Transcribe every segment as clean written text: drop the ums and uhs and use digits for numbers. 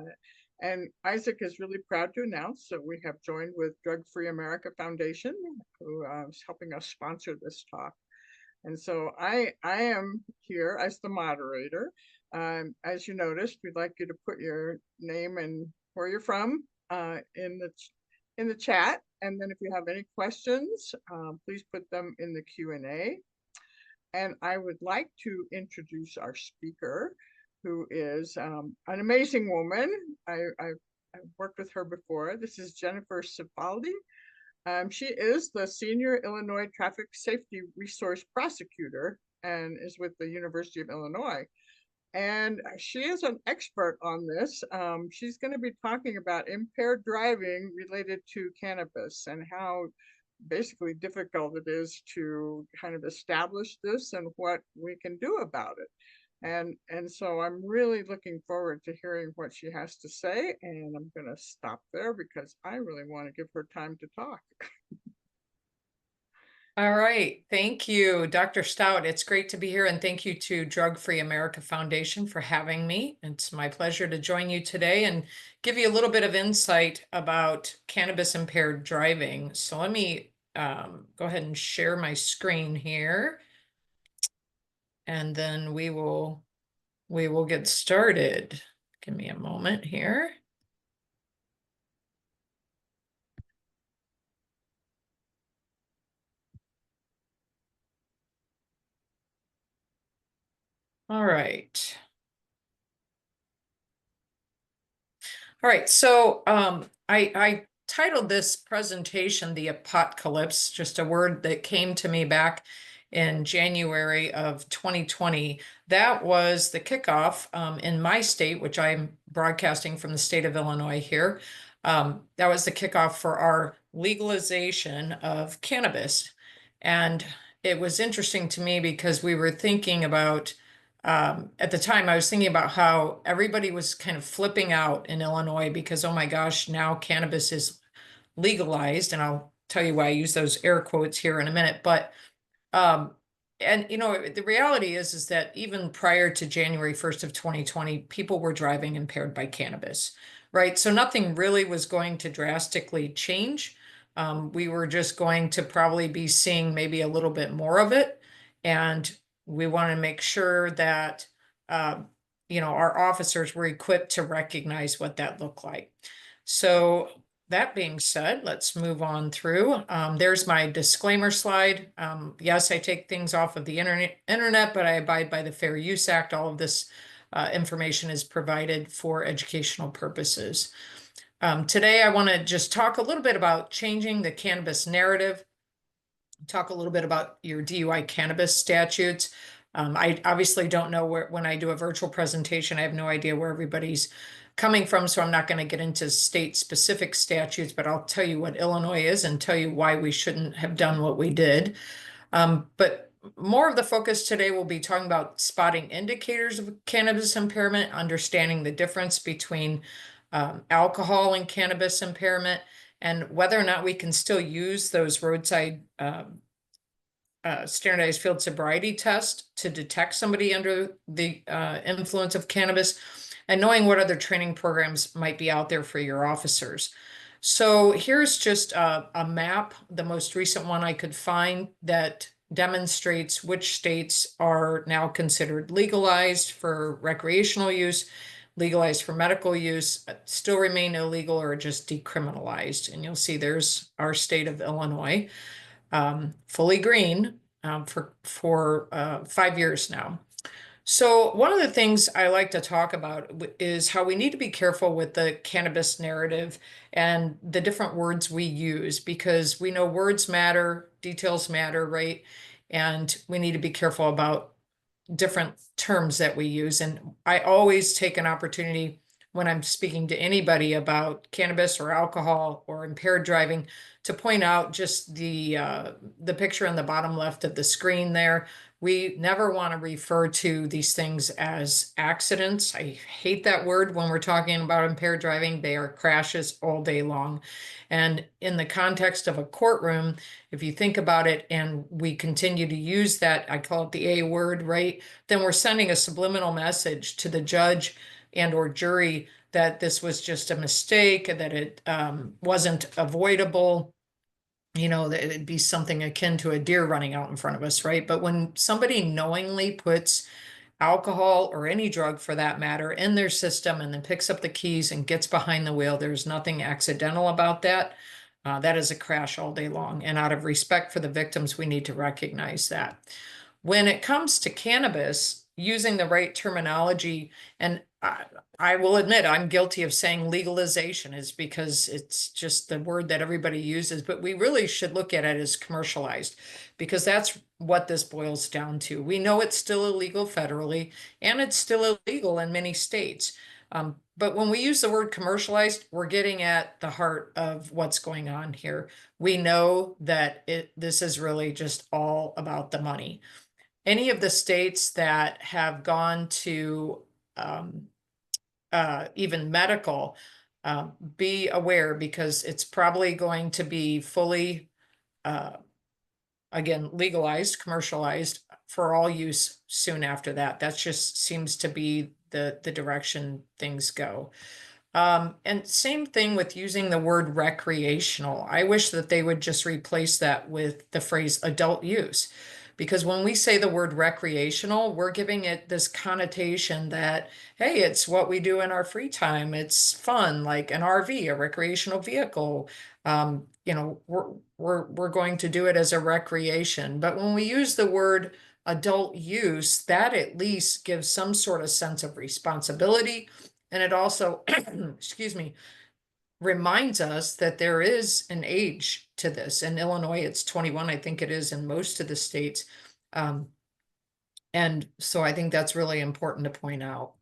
on it. And Isaac is really proud to announce that we have joined with Drug Free America Foundation, who is helping us sponsor this talk. And so I am here as the moderator. As you noticed, we'd like you to put your name and where you're from in the chat. And then if you have any questions, please put them in the Q&A. And I would like to introduce our speaker, who is an amazing woman. I've worked with her before. This is Jennifer Cifaldi. She is the Senior Illinois Traffic Safety Resource Prosecutor and is with the University of Illinois. And she is an expert on this. She's going to be talking about impaired driving related to cannabis and how basically difficult it is to kind of establish this and what we can do about it. And so I'm really looking forward to hearing what she has to say, and I'm going to stop there because I really want to give her time to talk. All right. Thank you, Dr. Stout. It's great to be here, and thank you to Drug Free America Foundation for having me. It's my pleasure to join you today and give you a little bit of insight about cannabis-impaired driving. So let me go ahead and share my screen here, and then we will get started. Give me a moment here. All right. All right, so I titled this presentation the APOTcalypse, just a word that came to me back in January of 2020. That was the kickoff in my state, which I'm broadcasting from the state of Illinois here. That was the kickoff for our legalization of cannabis. And it was interesting to me because we were thinking about at the time, I was thinking about how everybody was kind of flipping out in Illinois because, oh my gosh, now cannabis is legalized. And I'll tell you why I use those air quotes here in a minute. But, and you know, the reality is that even prior to January 1st of 2020, people were driving impaired by cannabis, right? So nothing really was going to drastically change. We were just going to probably be seeing maybe a little bit more of it. And we want to make sure that, you know, our officers were equipped to recognize what that looked like. So that being said, let's move on through. There's my disclaimer slide. Yes, I take things off of the internet, but I abide by the Fair Use Act. All of this information is provided for educational purposes. Today, I want to just talk a little bit about changing the cannabis narrative, talk a little bit about your DUI cannabis statutes. I obviously don't know when I do a virtual presentation, I have no idea where everybody's coming from, so I'm not going to get into state-specific statutes, but I'll tell you what Illinois is and tell you why we shouldn't have done what we did. But more of the focus today will be talking about spotting indicators of cannabis impairment, understanding the difference between alcohol and cannabis impairment, and whether or not we can still use those roadside standardized field sobriety test to detect somebody under the influence of cannabis, and knowing what other training programs might be out there for your officers. So here's just a map, the most recent one I could find, that demonstrates which states are now considered legalized for recreational use, legalized for medical use, still remain illegal, or just decriminalized. And you'll see there's our state of Illinois, fully green for 5 years now. So one of the things I like to talk about is how we need to be careful with the cannabis narrative and the different words we use, because we know words matter, details matter, right? And we need to be careful about different terms that we use. And I always take an opportunity when I'm speaking to anybody about cannabis or alcohol or impaired driving to point out just the picture in the bottom left of the screen there. We never want to refer to these things as accidents. I hate that word when we're talking about impaired driving. They are crashes all day long. And in the context of a courtroom, if you think about it and we continue to use that, I call it the A word, right? Then we're sending a subliminal message to the judge and or jury that this was just a mistake, that it wasn't avoidable, that it'd be something akin to a deer running out in front of us, right? But when somebody knowingly puts alcohol or any drug for that matter in their system and then picks up the keys and gets behind the wheel, there's nothing accidental about that. That is a crash all day long. And out of respect for the victims, we need to recognize that. When it comes to cannabis, using the right terminology, and I will admit I'm guilty of saying legalization, is because it's just the word that everybody uses, but we really should look at it as commercialized, because that's what this boils down to. We know it's still illegal federally, and it's still illegal in many states. But when we use the word commercialized, we're getting at the heart of what's going on here. We know that this is really just all about the money. Any of the states that have gone to even medical, be aware, because it's probably going to be fully, again, legalized, commercialized for all use soon after that. That just seems to be the direction things go. And same thing with using the word recreational. I wish that they would just replace that with the phrase adult use. Because when we say the word recreational, we're giving it this connotation that, hey, it's what we do in our free time. It's fun, like an RV, a recreational vehicle. We're going to do it as a recreation. But when we use the word adult use, that at least gives some sort of sense of responsibility. And it also, excuse me, reminds us that there is an age to this. In Illinois, it's 21, I think it is in most of the states. And so I think that's really important to point out.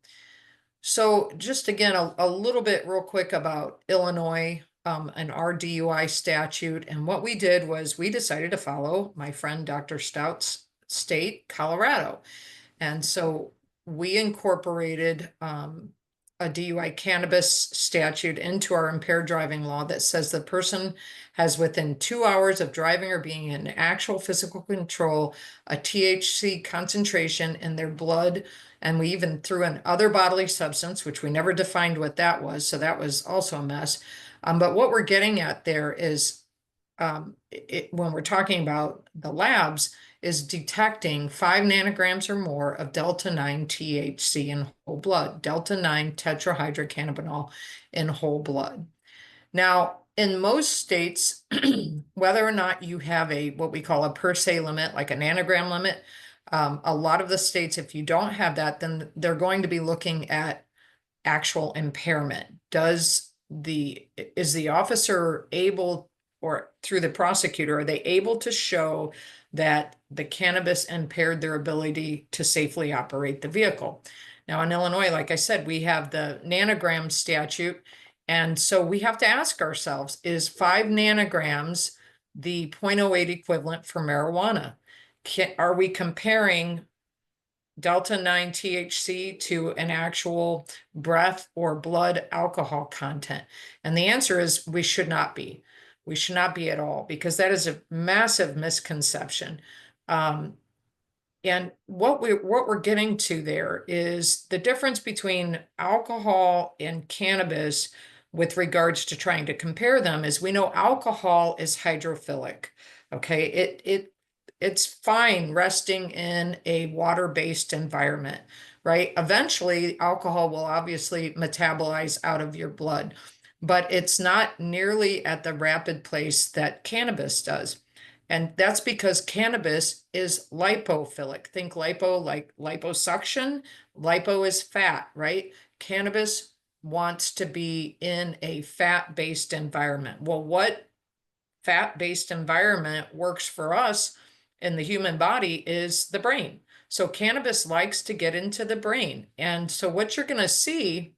So just again, a little bit real quick about Illinois and our DUI statute. And what we did was we decided to follow my friend Dr. Stout's state, Colorado. And so we incorporated a DUI cannabis statute into our impaired driving law that says the person has within 2 hours of driving or being in actual physical control, a THC concentration in their blood. And we even threw in other bodily substance, which we never defined what that was. So that was also a mess. But what we're getting at there is when we're talking about the labs, is detecting 5 nanograms or more of delta-9 THC in whole blood, delta-9 tetrahydrocannabinol in whole blood. Now, in most states, whether or not you have what we call a per se limit, like a nanogram limit, a lot of the states, if you don't have that, then they're going to be looking at actual impairment. Is the officer able, or through the prosecutor, are they able to show that the cannabis impaired their ability to safely operate the vehicle? Now, in Illinois, like I said, we have the nanogram statute. And so we have to ask ourselves, is 5 nanograms the 0.08 equivalent for marijuana? Are we comparing delta-9 THC to an actual breath or blood alcohol content? And the answer is we should not be. We should not be at all, because that is a massive misconception. And what we're getting to there is the difference between alcohol and cannabis with regards to trying to compare them is we know alcohol is hydrophilic. Okay, it's fine resting in a water-based environment, right? Eventually, alcohol will obviously metabolize out of your blood, but it's not nearly at the rapid pace that cannabis does. And that's because cannabis is lipophilic. Think lipo like liposuction. Lipo is fat, right? Cannabis wants to be in a fat-based environment. Well, what fat-based environment works for us in the human body is the brain. So cannabis likes to get into the brain. And so what you're going to see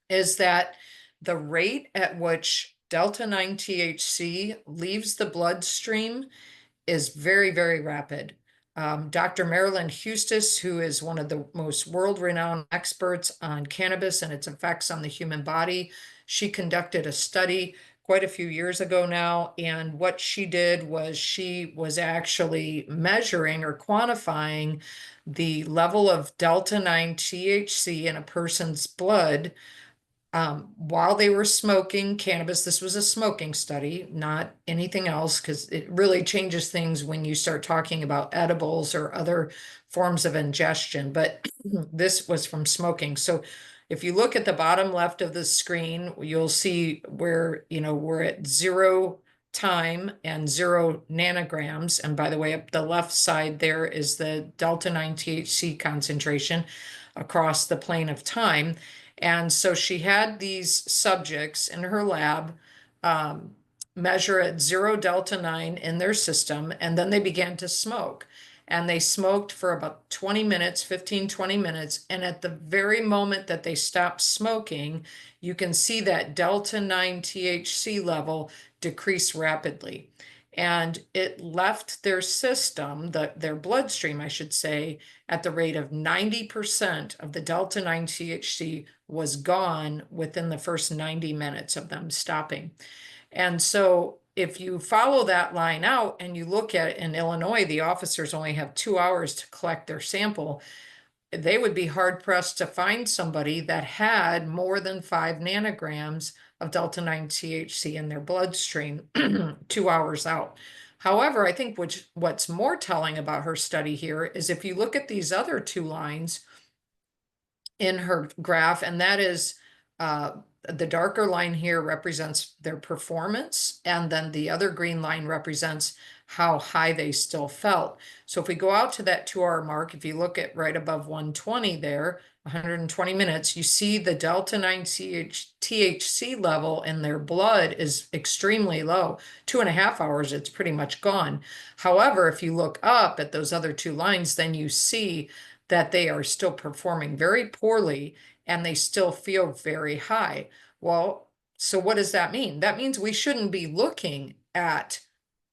is that the rate at which delta-9 THC leaves the bloodstream is very, very rapid. Dr. Marilyn Hustis, who is one of the most world-renowned experts on cannabis and its effects on the human body, she conducted a study quite a few years ago now. And what she did was she was actually measuring or quantifying the level of delta-9 THC in a person's blood while they were smoking cannabis. This was a smoking study, not anything else, because it really changes things when you start talking about edibles or other forms of ingestion. But this was from smoking. So if you look at the bottom left of the screen, you'll see where, we're at 0 time and 0 nanograms. And by the way, up the left side there is the delta 9 THC concentration across the plane of time. And so she had these subjects in her lab measure at 0 delta 9 in their system, and then they began to smoke. And they smoked for about 20 minutes, 15, 20 minutes. And at the very moment that they stopped smoking, you can see that delta 9 THC level decrease rapidly. And it left their system, their bloodstream, I should say, at the rate of 90% of the delta 9 THC was gone within the first 90 minutes of them stopping. And so if you follow that line out and you look at, in Illinois, the officers only have 2 hours to collect their sample. They would be hard pressed to find somebody that had more than 5 nanograms of delta 9 THC in their bloodstream 2 hours out. However, I think what's more telling about her study here is if you look at these other two lines in her graph, and that is the darker line here represents their performance, and then the other green line represents how high they still felt. So if we go out to that 2 hour mark, if you look at right above 120 there, 120 minutes, you see the delta 9 THC level in their blood is extremely low. 2.5 hours, it's pretty much gone. However, if you look up at those other two lines, then you see that they are still performing very poorly and they still feel very high. Well, so what does that mean? That means we shouldn't be looking at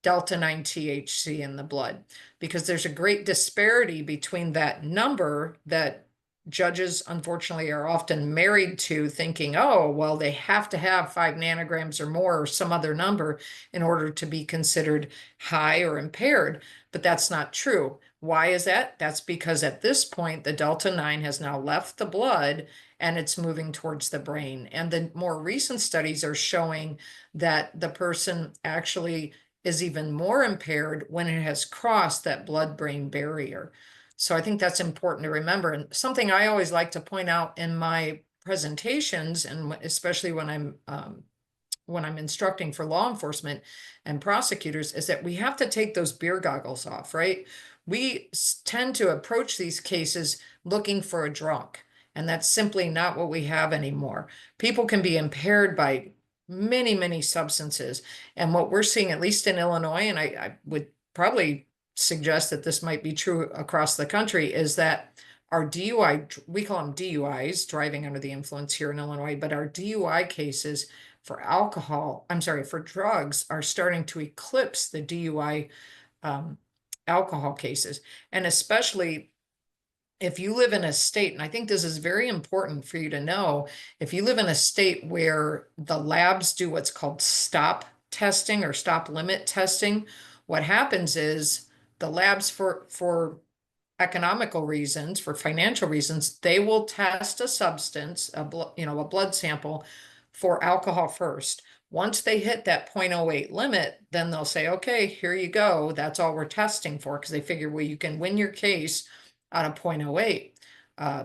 delta 9 THC in the blood, because there's a great disparity between that number that judges, unfortunately, are often married to, thinking, oh, well, they have to have 5 nanograms or more or some other number in order to be considered high or impaired. But that's not true. Why is that? That's because at this point, the delta 9 has now left the blood and it's moving towards the brain. And the more recent studies are showing that the person actually is even more impaired when it has crossed that blood-brain barrier. So I think that's important to remember. And something I always like to point out in my presentations, and especially when I'm instructing for law enforcement and prosecutors, is that we have to take those beer goggles off, right? We tend to approach these cases looking for a drunk, and that's simply not what we have anymore. People can be impaired by many, many substances. And what we're seeing, at least in Illinois, and I would probably suggest that this might be true across the country, is that our DUI, we call them DUIs, driving under the influence here in Illinois, but our DUI cases for for drugs are starting to eclipse the DUI alcohol cases. And especially if you live in a state, and I think this is very important for you to know, if you live in a state where the labs do what's called stop testing or stop limit testing, what happens is the labs, for economical reasons, for financial reasons, they will test a substance, a blood sample for alcohol first. Once they hit that 0.08 limit, then they'll say, okay, here you go. That's all we're testing for, because they figure, well, you can win your case on a 0.08.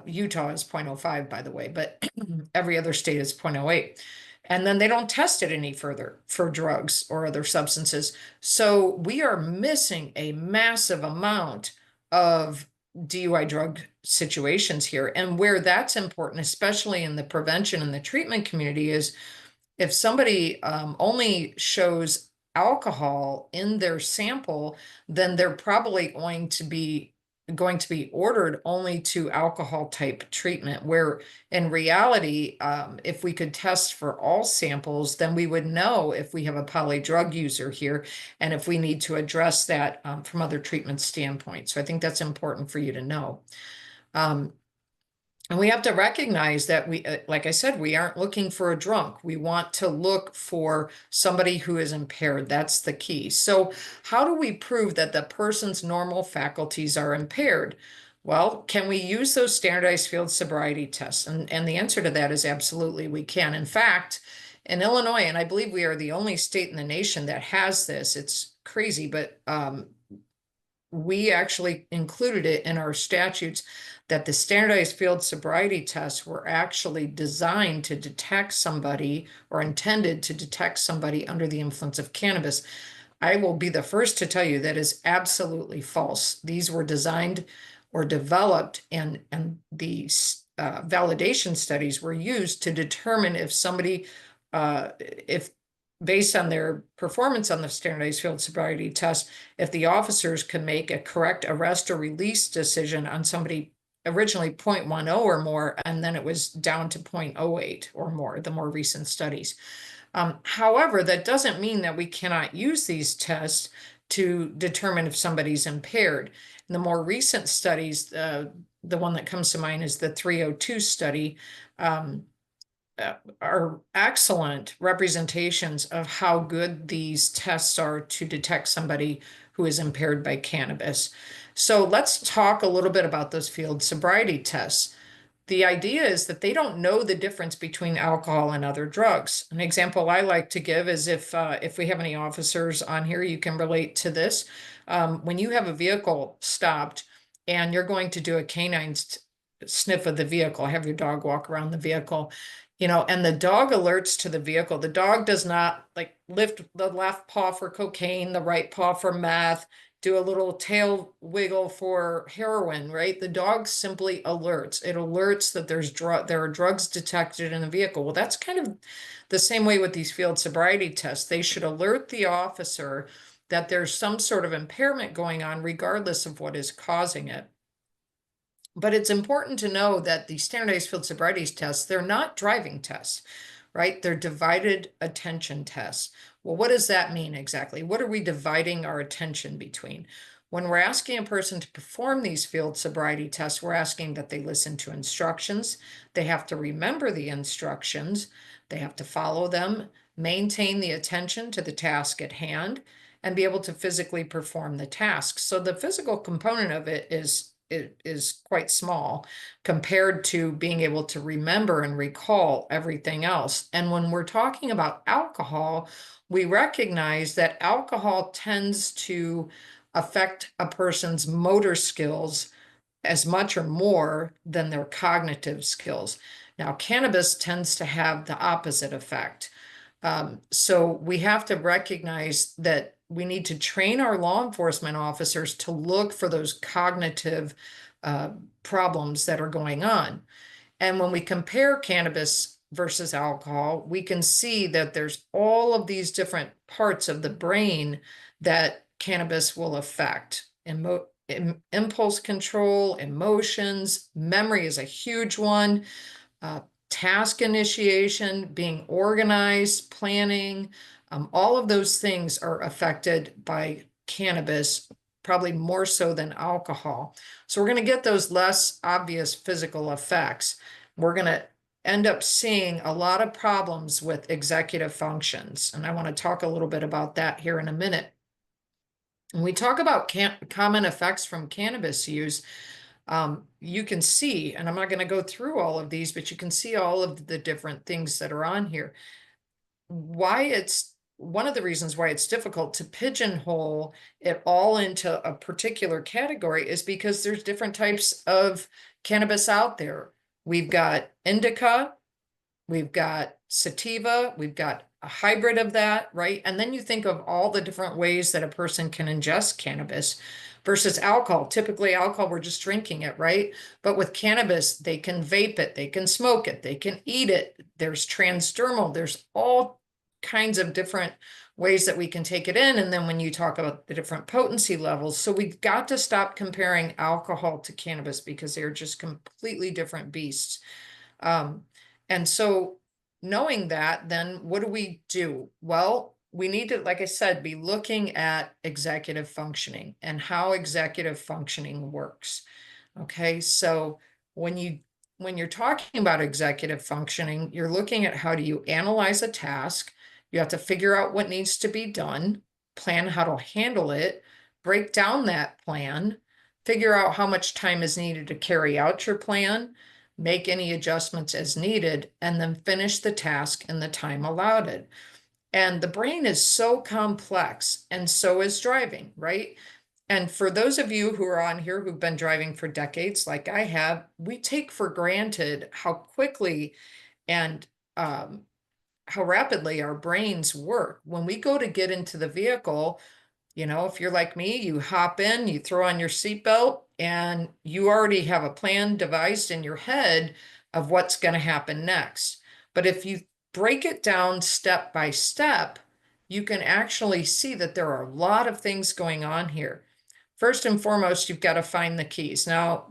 Utah is 0.05, by the way, but every other state is 0.08. And then they don't test it any further for drugs or other substances. So we are missing a massive amount of DUI drug situations here. And where that's important, especially in the prevention and the treatment community, is if somebody only shows alcohol in their sample, then they're probably going to be ordered only to alcohol type treatment, where in reality, if we could test for all samples, then we would know if we have a poly drug user here and if we need to address that from other treatment standpoints. So I think that's important for you to know. And we have to recognize that like I said, we aren't looking for a drunk. We want to look for somebody who is impaired. That's the key. So how do we prove that the person's normal faculties are impaired? Well, can we use those standardized field sobriety tests? And the answer to that is absolutely we can. In fact, in Illinois, and I believe we are the only state in the nation that has this, it's crazy, but we actually included it in our statutes that the standardized field sobriety tests were actually designed to detect somebody or intended to detect somebody under the influence of cannabis. I will be the first to tell you that is absolutely false. These were designed or developed, and the validation studies were used to determine if somebody, if based on their performance on the standardized field sobriety test, if the officers could make a correct arrest or release decision on somebody originally 0.10 or more, and then it was down to 0.08 or more, the more recent studies. However, that doesn't mean that we cannot use these tests to determine if somebody's impaired. In the more recent studies, the one that comes to mind is the 302 study, are excellent representations of how good these tests are to detect somebody who is impaired by cannabis. So let's talk a little bit about those field sobriety tests. The idea is that they don't know the difference between alcohol and other drugs. An example I like to give is if we have any officers on here, you can relate to this. When you have a vehicle stopped and you're going to do a canine sniff of the vehicle, have your dog walk around the vehicle, and the dog alerts to the vehicle. The dog does not like lift the left paw for cocaine, the right paw for meth, do a little tail wiggle for heroin, right? The dog simply alerts. It alerts that there are drugs detected in the vehicle. Well, that's kind of the same way with these field sobriety tests. They should alert the officer that there's some sort of impairment going on, regardless of what is causing it. But it's important to know that the standardized field sobriety tests, they're not driving tests, right? They're divided attention tests. Well, what does that mean exactly? What are we dividing our attention between? When we're asking a person to perform these field sobriety tests, we're asking that they listen to instructions. They have to remember the instructions. They have to follow them, maintain the attention to the task at hand, and be able to physically perform the task. So the physical component of it is quite small compared to being able to remember and recall everything else. And when we're talking about alcohol, we recognize that alcohol tends to affect a person's motor skills as much or more than their cognitive skills. Now, cannabis tends to have the opposite effect. So we have to recognize that we need to train our law enforcement officers to look for those cognitive problems that are going on. And when we compare cannabis versus alcohol, we can see that there's all of these different parts of the brain that cannabis will affect. Impulse control, emotions, memory is a huge one. Task initiation, being organized, planning, all of those things are affected by cannabis, probably more so than alcohol. So we're going to get those less obvious physical effects. We're going to end up seeing a lot of problems with executive functions. And I want to talk a little bit about that here in a minute. When we talk about common effects from cannabis use, you can see, and I'm not going to go through all of these, but you can see all of the different things that are on here. One of the reasons why it's difficult to pigeonhole it all into a particular category is because there's different types of cannabis out there. We've got indica, we've got sativa, we've got a hybrid of that, right? And then you think of all the different ways that a person can ingest cannabis versus alcohol. Typically, alcohol, we're just drinking it, right? But with cannabis, they can vape it, they can smoke it, they can eat it. There's transdermal, there's all kinds of different ways that we can take it in. And then when you talk about the different potency levels, so we've got to stop comparing alcohol to cannabis because they're just completely different beasts. And so knowing that, then what do we do? Well, we need to, like I said, be looking at executive functioning and how executive functioning works. Okay, so when you're talking about executive functioning, you're looking at how do you analyze a task, you have to figure out what needs to be done, plan how to handle it, break down that plan, figure out how much time is needed to carry out your plan, make any adjustments as needed, and then finish the task in the time allotted. And the brain is so complex, and so is driving, right? And for those of you who are on here who've been driving for decades, like I have, we take for granted how quickly and how rapidly our brains work. When we go to get into the vehicle, if you're like me, you hop in, you throw on your seatbelt, and you already have a plan devised in your head of what's going to happen next. But if you break it down step by step, you can actually see that there are a lot of things going on here. First and foremost, you've got to find the keys. Now,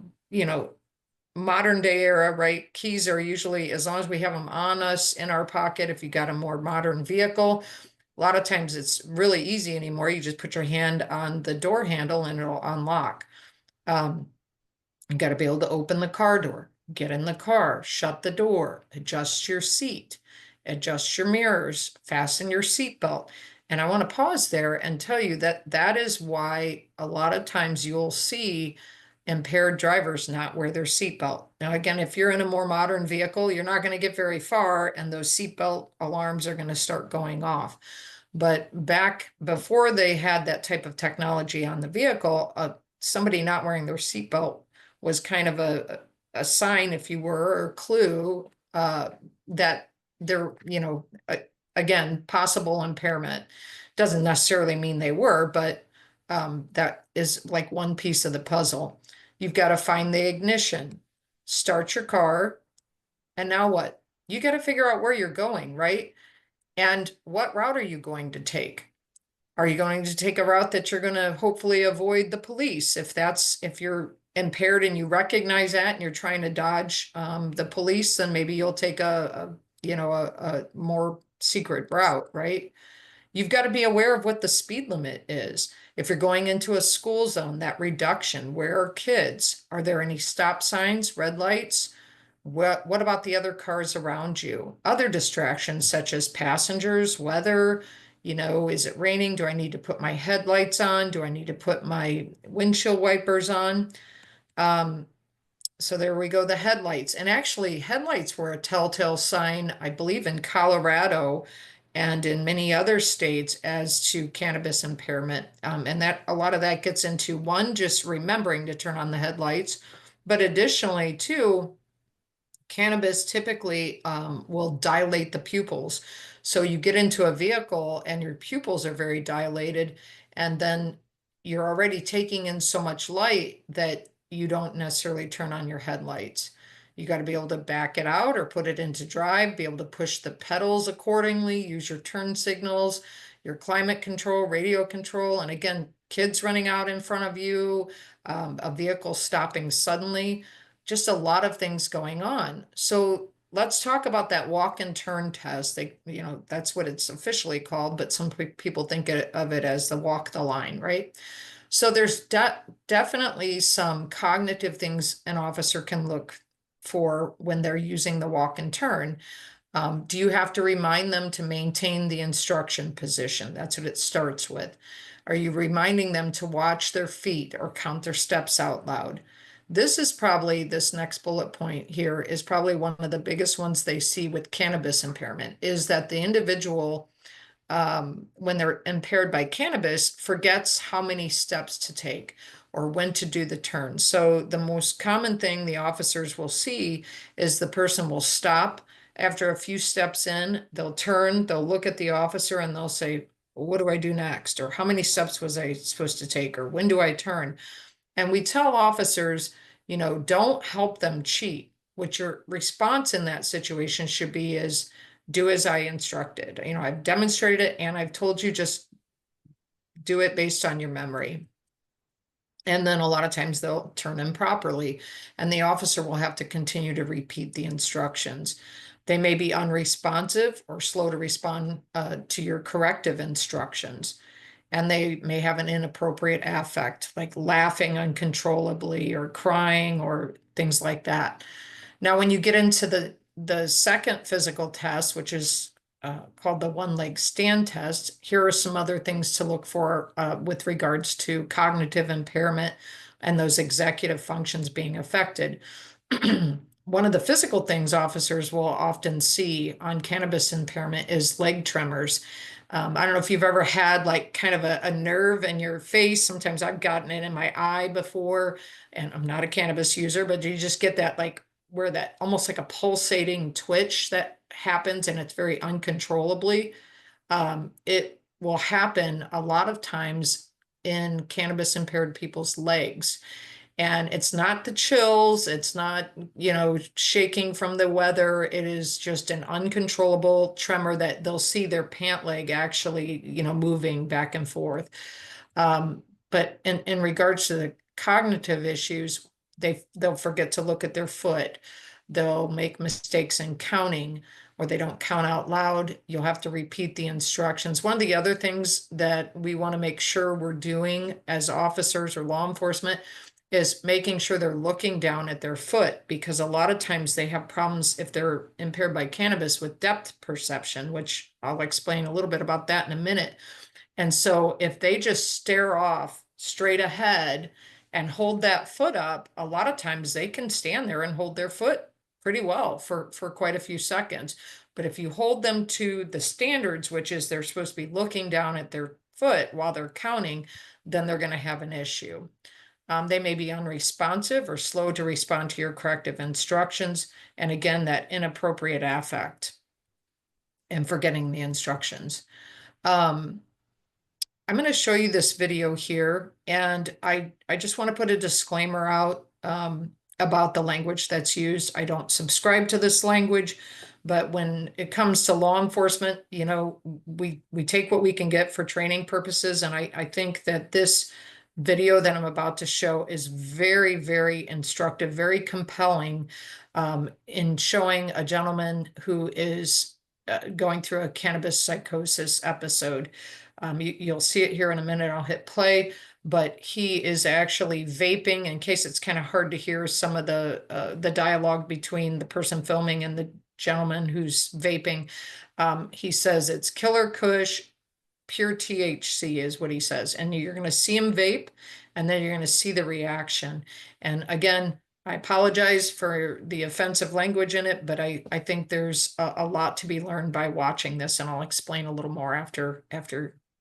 modern day era, right? Keys are usually, as long as we have them on us in our pocket, if you got a more modern vehicle, a lot of times it's really easy anymore. You just put your hand on the door handle and it'll unlock. You got to be able to open the car door, get in the car, shut the door, adjust your seat, adjust your mirrors, fasten your seatbelt. And I want to pause there and tell you that that is why a lot of times you'll see impaired drivers not wear their seatbelt. Now, again, if you're in a more modern vehicle, you're not going to get very far, and those seatbelt alarms are going to start going off. But back before they had that type of technology on the vehicle, somebody not wearing their seatbelt was kind of a sign, if you were, or clue that there, again, possible impairment. Doesn't necessarily mean they were, but that is like one piece of the puzzle. You've got to find the ignition, start your car, and now what? You got to figure out where you're going, right? And what route are you going to take? Are you going to take a route that you're going to hopefully avoid the police? If you're impaired and you recognize that and you're trying to dodge the police, then maybe you'll take a more secret route, right? You've got to be aware of what the speed limit is. If you're going into a school zone, that reduction, where are kids? Are there any stop signs, red lights? What about the other cars around you? Other distractions such as passengers, weather, is it raining? Do I need to put my headlights on? Do I need to put my windshield wipers on? So there we go, the headlights. And actually, headlights were a telltale sign, I believe, in Colorado and in many other states as to cannabis impairment. And that a lot of that gets into one, just remembering to turn on the headlights, but additionally, too, cannabis typically will dilate the pupils. So you get into a vehicle and your pupils are very dilated, and then you're already taking in so much light that you don't necessarily turn on your headlights. You got to be able to back it out or put it into drive, be able to push the pedals accordingly, use your turn signals, your climate control, radio control, and again, kids running out in front of you, a vehicle stopping suddenly, just a lot of things going on. So let's talk about that walk and turn test. That's what it's officially called, but some people think of it as the walk the line, right? So there's definitely some cognitive things an officer can look for when they're using the walk and turn. Do you have to remind them to maintain the instruction position? That's what it starts with. Are you reminding them to watch their feet or count their steps out loud? This next bullet point here is probably one of the biggest ones they see with cannabis impairment, is that the individual, when they're impaired by cannabis, forgets how many steps to take or when to do the turn. So the most common thing the officers will see is the person will stop after a few steps in, they'll turn, they'll look at the officer and they'll say, what do I do next? Or how many steps was I supposed to take? Or when do I turn? And we tell officers, don't help them cheat. What your response in that situation should be is do as I instructed. I've demonstrated it and I've told you, just do it based on your memory. And then a lot of times they'll turn improperly and the officer will have to continue to repeat the instructions. They may be unresponsive or slow to respond to your corrective instructions. And they may have an inappropriate affect, like laughing uncontrollably or crying or things like that. Now, when you get into the second physical test, which is called the one-leg stand test, here are some other things to look for with regards to cognitive impairment. and those executive functions being affected. One of the physical things officers will often see on cannabis impairment is leg tremors. I don't know if you've ever had like kind of a nerve in your face. Sometimes I've gotten it in my eye before, and I'm not a cannabis user, but you just get that like where that almost like a pulsating twitch that happens and it's very uncontrollably. It will happen a lot of times in cannabis impaired people's legs. And it's not the chills, it's not, shaking from the weather. It is just an uncontrollable tremor that they'll see their pant leg actually, moving back and forth. But in regards to the cognitive issues, they'll forget to look at their foot. They'll make mistakes in counting, or they don't count out loud. You'll have to repeat the instructions. One of the other things that we want to make sure we're doing as officers or law enforcement is making sure they're looking down at their foot, because a lot of times they have problems if they're impaired by cannabis with depth perception, which I'll explain a little bit about that in a minute. And so if they just stare off straight ahead and hold that foot up, a lot of times they can stand there and hold their foot pretty well for quite a few seconds. But if you hold them to the standards, which is they're supposed to be looking down at their foot while they're counting, then they're going to have an issue. They may be unresponsive or slow to respond to your corrective instructions. And again, that inappropriate affect and forgetting the instructions. I'm going to show you this video here, and I just want to put a disclaimer out about the language that's used. I don't subscribe to this language, but when it comes to law enforcement, we take what we can get for training purposes. And I think that this video that I'm about to show is very, very instructive, very compelling in showing a gentleman who is going through a cannabis psychosis episode. You'll see it here in a minute. I'll hit play, but he is actually vaping. In case it's kind of hard to hear some of the dialogue between the person filming and the gentleman who's vaping. He says it's Killer Kush, pure THC is what he says. And you're going to see him vape, and then you're going to see the reaction. And again, I apologize for the offensive language in it, but I think there's a lot to be learned by watching this, and I'll explain a little more after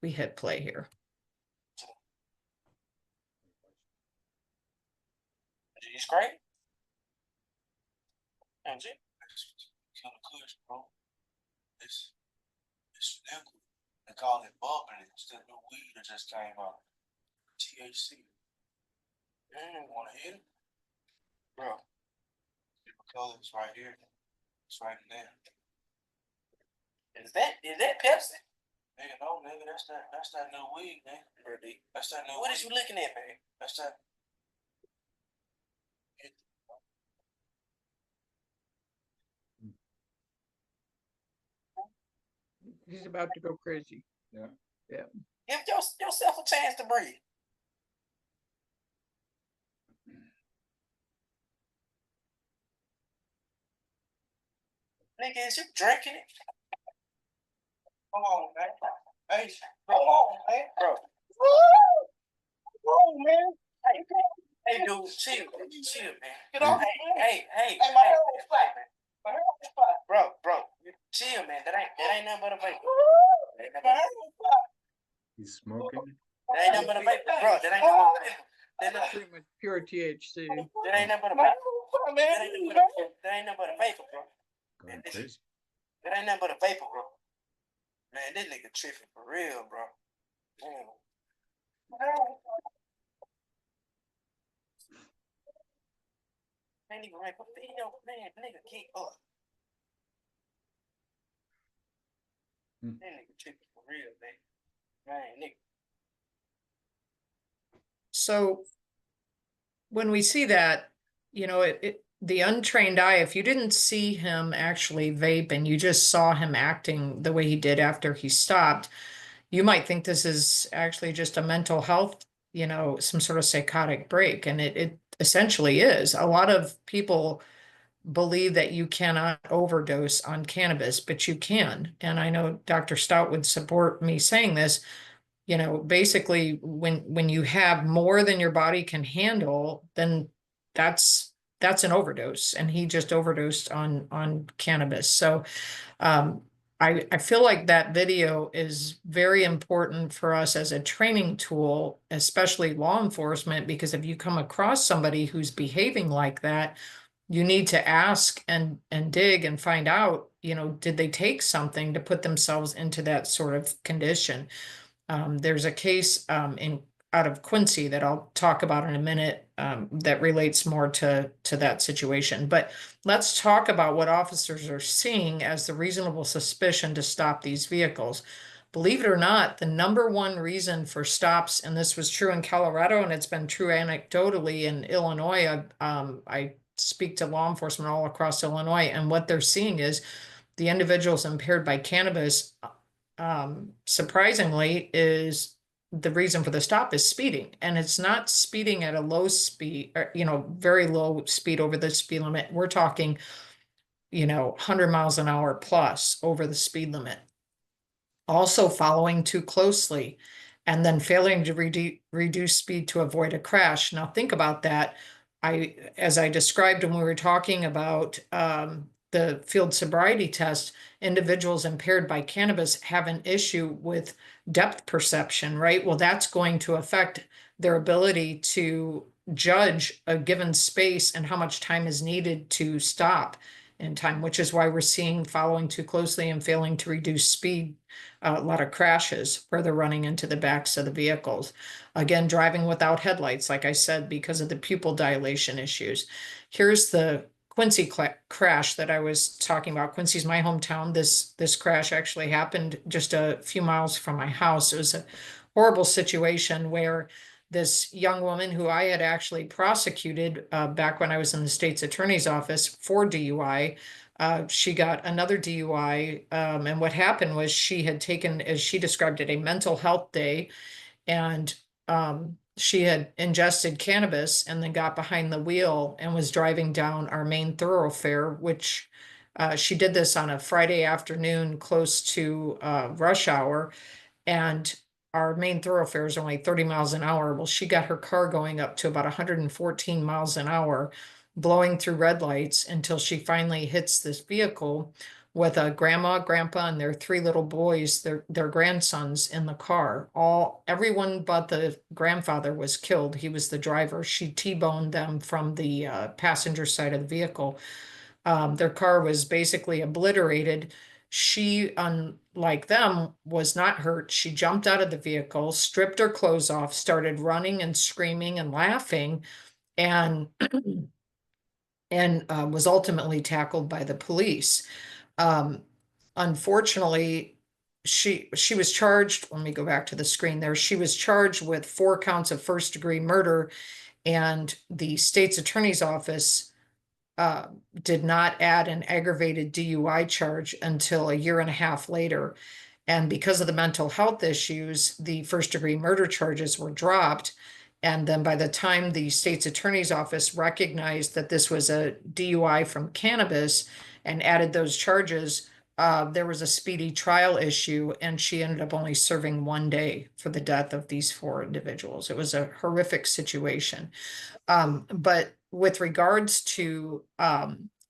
we hit play here. He's great. And it. Killer Kush, bro. It's liquid. They call it bubbling. It's the new weed that just came out. THC. Yeah, wanna hit it? Bro. It's right here. It's right in there. Is that Pepsi? Nigga, no, nigga, that's that new weed, nigga. That's that new. What is you looking at, man? That's that. He's about to go crazy. Yeah. Give yourself a chance to breathe. Nigga, is you drinking it? Come on, man. Hey, come on, man. Bro. Come on, man. Hey, dude, chill, man. Get off, hey, my hair is flat, man. My hair is flat. Bro, chill, man. That ain't nothing but a vapor. My hair is flat. He's smoking. That ain't nothing but a vapor, bro. That ain't nothing but a vapor. That's pretty much pure THC. That ain't nothing but a vapor. That ain't nothing but a vapor, bro. Going crazy. That ain't nothing but a vapor, bro. Man, this nigga tripping for real, bro. Damn. Ain't even right, but man, nigga keep up. That nigga tripping for real, man. Nigga. So when we see that, the untrained eye, if you didn't see him actually vape and you just saw him acting the way he did after he stopped, you might think this is actually just a mental health, some sort of psychotic break. And it essentially is. A lot of people believe that you cannot overdose on cannabis, but you can. And I know Dr. Stout would support me saying this. you know, basically when you have more than your body can handle, then that's an overdose, and he just overdosed on cannabis. So I feel like that video is very important for us as a training tool, especially law enforcement, because if you come across somebody who's behaving like that, you need to ask and dig and find out, you know, did they take something to put themselves into that sort of condition? There's a case out of Quincy that I'll talk about in a minute that relates more to that situation. But let's talk about what officers are seeing as the reasonable suspicion to stop these vehicles. Believe it or not, the number one reason for stops, and this was true in Colorado, and it's been true anecdotally in Illinois. I speak to law enforcement all across Illinois, and what they're seeing is the individuals impaired by cannabis, surprisingly, is the reason for the stop is speeding. And it's not speeding at a low speed, or, you know, very low speed over the speed limit. We're talking, you know, 100 miles an hour plus over the speed limit. Also following too closely, and then failing to reduce speed to avoid a crash. Now think about that. As I described when we were talking about the field sobriety test, individuals impaired by cannabis have an issue with depth perception, right? Well, that's going to affect their ability to judge a given space and how much time is needed to stop in time, which is why we're seeing following too closely and failing to reduce speed, a lot of crashes where they're running into the backs of the vehicles. Again, driving without headlights, like I said, because of the pupil dilation issues. Here's the Quincy crash that I was talking about. Quincy's my hometown. This crash actually happened just a few miles from my house. It was a horrible situation where this young woman who I had actually prosecuted back when I was in the state's attorney's office for DUI, she got another DUI. And what happened was she had taken, as she described it, a mental health day, and she had ingested cannabis and then got behind the wheel and was driving down our main thoroughfare, which she did this on a Friday afternoon close to rush hour. And our main thoroughfare is only 30 miles an hour. Well, she got her car going up to about 114 miles an hour, blowing through red lights until she finally hits this vehicle with a grandma, grandpa, and their three little boys, their grandsons in the car. Everyone but the grandfather was killed. He was the driver. She T-boned them from the passenger side of the vehicle. Their car was basically obliterated. She, unlike them, was not hurt. She jumped out of the vehicle, stripped her clothes off, started running and screaming and laughing, and was ultimately tackled by the police. Unfortunately, she was charged. Let me go back to the screen there. She was charged with 4 counts of first-degree murder, and the state's attorney's office did not add an aggravated DUI charge until a year and a half later. And because of the mental health issues, the first-degree murder charges were dropped. And then by the time the state's attorney's office recognized that this was a DUI from cannabis and added those charges, there was a speedy trial issue, and she ended up only serving 1 day for the death of these 4 individuals. It was a horrific situation. But with regards to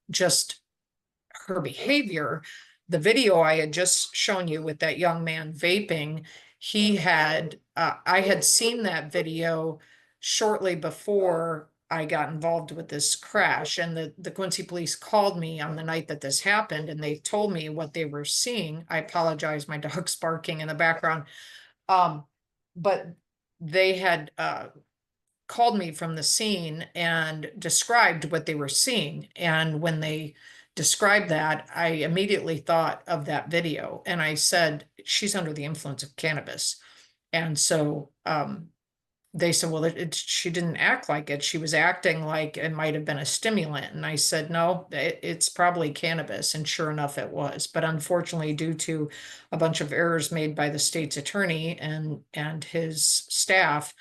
just her behavior, the video I had just shown you with that young man vaping, I had seen that video shortly before I got involved with this crash, and the Quincy police called me on the night that this happened, and they told me what they were seeing. I apologize, my dog's barking in the background. But they had called me from the scene and described what they were seeing. And when they described that, I immediately thought of that video, and I said, she's under the influence of cannabis. And so they said, well, she didn't act like it. She was acting like it might have been a stimulant. And I said, no, it's probably cannabis. And sure enough, it was. But unfortunately, due to a bunch of errors made by the state's attorney and his staff,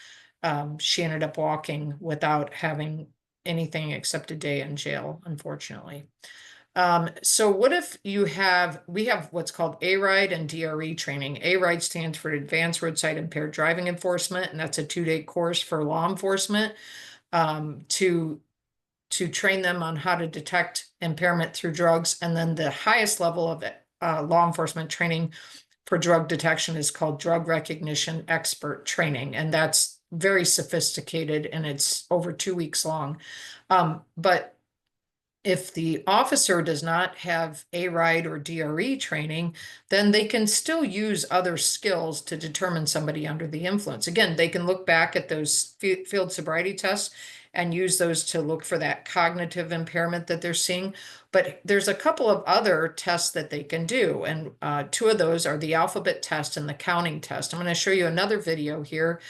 she ended up walking without having anything except a day in jail, unfortunately. So what if we have what's called ARIDE and DRE training. ARIDE stands for Advanced Roadside Impaired Driving Enforcement, and that's a 2-day course for law enforcement to train them on how to detect impairment through drugs. And then the highest level of law enforcement training for drug detection is called Drug Recognition Expert Training, and that's very sophisticated, and it's over 2 weeks long. But if the officer does not have ARIDE or DRE training, then they can still use other skills to determine somebody under the influence. Again, they can look back at those field sobriety tests and use those to look for that cognitive impairment that they're seeing. But there's a couple of other tests that they can do. And 2 of those are the alphabet test and the counting test. I'm going to show you another video here.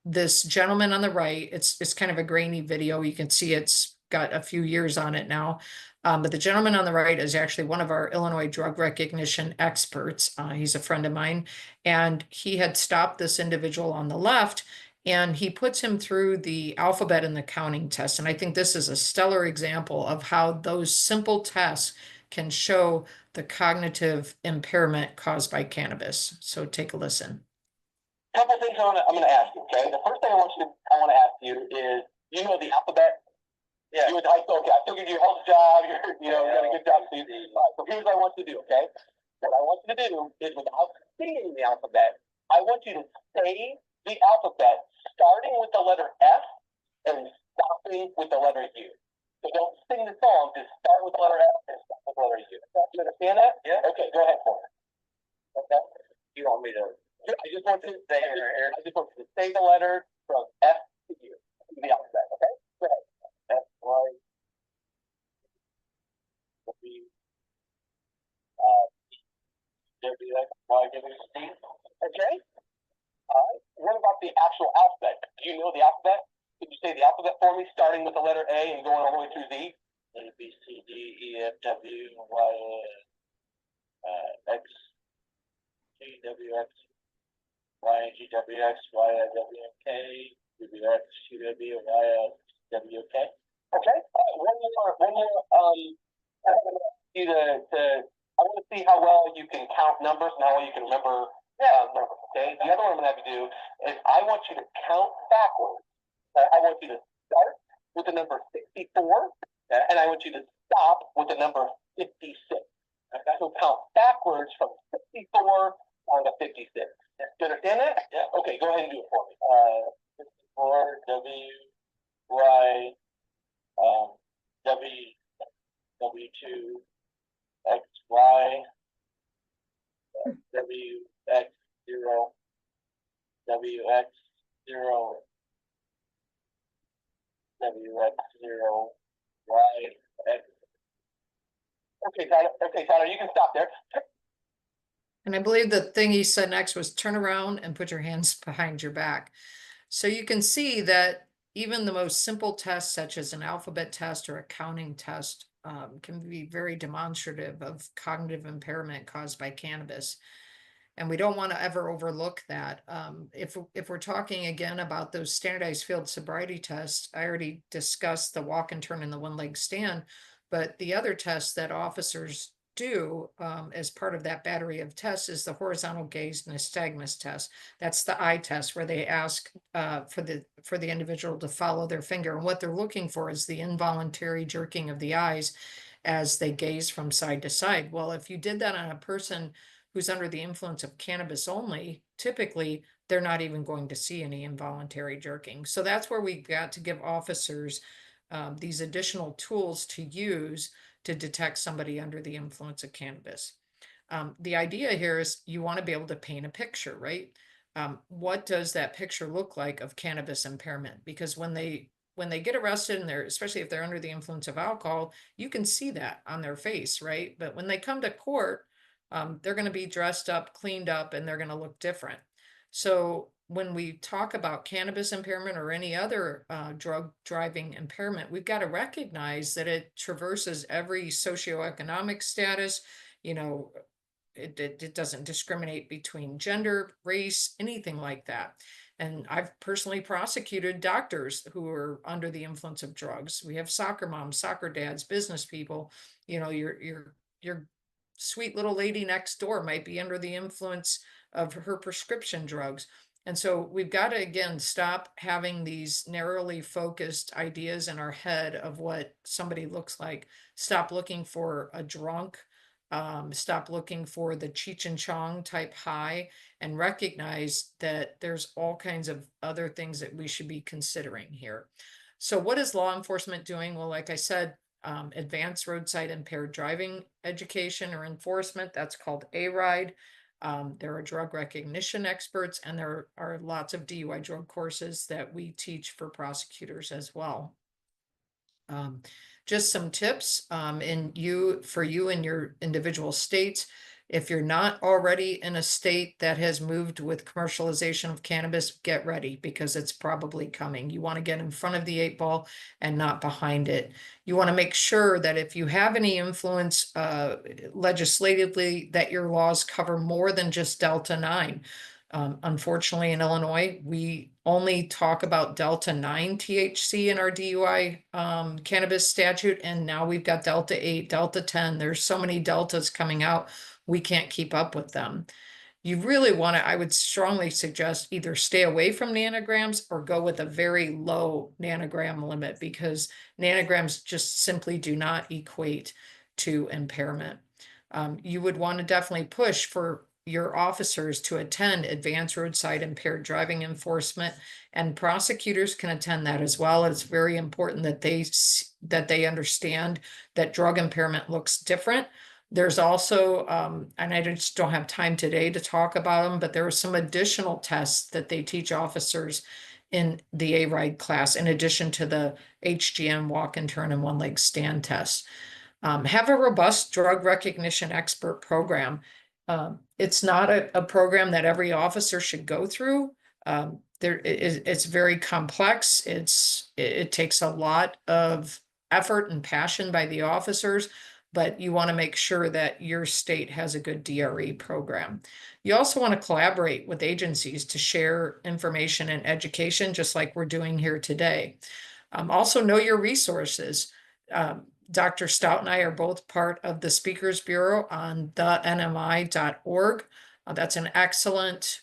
This gentleman on the right, it's kind of a grainy video. You can see it's got a few years on it now. But the gentleman on the right is actually one of our Illinois drug recognition experts. He's a friend of mine, and he had stopped this individual on the left, and he puts him through the alphabet and the counting test. And I think this is a stellar example of how those simple tests can show the cognitive impairment caused by cannabis. So take a listen. Couple things I'm gonna ask you, okay? The first thing I want to ask you is, you know the alphabet? Yeah. You went to high school, okay? I figured you held a job, you got a good job. So here's what I want you to do, okay? What I want you to do is, without singing the alphabet, I want you to say the alphabet starting with the letter F and stopping with the letter U. So don't sing the song, just start with the letter F and stop with the letter U. You understand that? Yeah. Okay, go ahead for me. Okay. You want me to? I just want you to say. I just want you to say the letter from F to U, the alphabet. Okay. Go ahead. F Y W W X Y W Z. Okay. All right. What about the actual alphabet? Do you know the alphabet? Could you say the alphabet for me, starting with the letter A and going all the way through Z? A B C D E F W Y X G W X Y G W X Y W K W X G W Y W K. Okay. One more. I want you to. I want to see how well you can count numbers and how well you can remember numbers. Okay. The other one I'm going to have you do is I want you to count backwards. I want you to start with the number 64, and I want you to stop with the number 56. Okay. So count backwards from 64 down to 56. Do you understand that? Yeah. Okay. Go ahead and do it for me. 54 W Y W2 X Y W X 0 W X 0 W X 0 Y X. Okay, Tyler, you can stop there. And I believe the thing he said next was turn around and put your hands behind your back. So you can see that even the most simple tests, such as an alphabet test or a counting test, can be very demonstrative of cognitive impairment caused by cannabis. And we don't want to ever overlook that. If we're talking again about those standardized field sobriety tests, I already discussed the walk and turn and the one-leg stand, but the other tests that officers do as part of that battery of tests is the horizontal gaze nystagmus test. That's the eye test where they ask for the individual to follow their finger. And what they're looking for is the involuntary jerking of the eyes as they gaze from side to side. Well, if you did that on a person who's under the influence of cannabis only, typically they're not even going to see any involuntary jerking. So that's where we got to give officers these additional tools to use to detect somebody under the influence of cannabis. The idea here is you want to be able to paint a picture, right? What does that picture look like of cannabis impairment? Because when they get arrested and especially if they're under the influence of alcohol, you can see that on their face, right? But when they come to court, they're going to be dressed up, cleaned up, and they're going to look different. So when we talk about cannabis impairment or any other drug driving impairment, we've got to recognize that it traverses every socioeconomic status, it doesn't discriminate between gender, race, anything like that. And I've personally prosecuted doctors who are under the influence of drugs. We have soccer moms, soccer dads, business people. You know, your sweet little lady next door might be under the influence of her prescription drugs. And so we've got to, again, stop having these narrowly focused ideas in our head of what somebody looks like. Stop looking for a drunk. Stop looking for the Cheech and Chong type high, and recognize that there's all kinds of other things that we should be considering here. So what is law enforcement doing? Well, like I said, advanced roadside impaired driving education or enforcement, that's called ARIDE. There are drug recognition experts, and there are lots of DUI drug courses that we teach for prosecutors as well. Just some tips for you in your individual states. If you're not already in a state that has moved with commercialization of cannabis, get ready, because it's probably coming. You want to get in front of the 8 ball and not behind it. You want to make sure that if you have any influence legislatively, that your laws cover more than just Delta 9. Unfortunately, in Illinois, we only talk about Delta 9 THC in our DUI cannabis statute, and now we've got Delta 8, Delta 10. There's so many deltas coming out, we can't keep up with them. You really want to, I would strongly suggest, either stay away from nanograms or go with a very low nanogram limit, because nanograms just simply do not equate to impairment. You would want to definitely push for your officers to attend advanced roadside impaired driving enforcement, and prosecutors can attend that as well. It's very important that they understand that drug impairment looks different. There's also, and I just don't have time today to talk about them, but there are some additional tests that they teach officers in the ARIDE class, in addition to the HGM walk and turn and one leg stand test. Have a robust drug recognition expert program. It's not a program that every officer should go through. It's very complex. It takes a lot of effort and passion by the officers, but you want to make sure that your state has a good DRE program. You also want to collaborate with agencies to share information and education, just like we're doing here today. Also know your resources. Dr. Stout and I are both part of the Speakers Bureau on thenmi.org. That's an excellent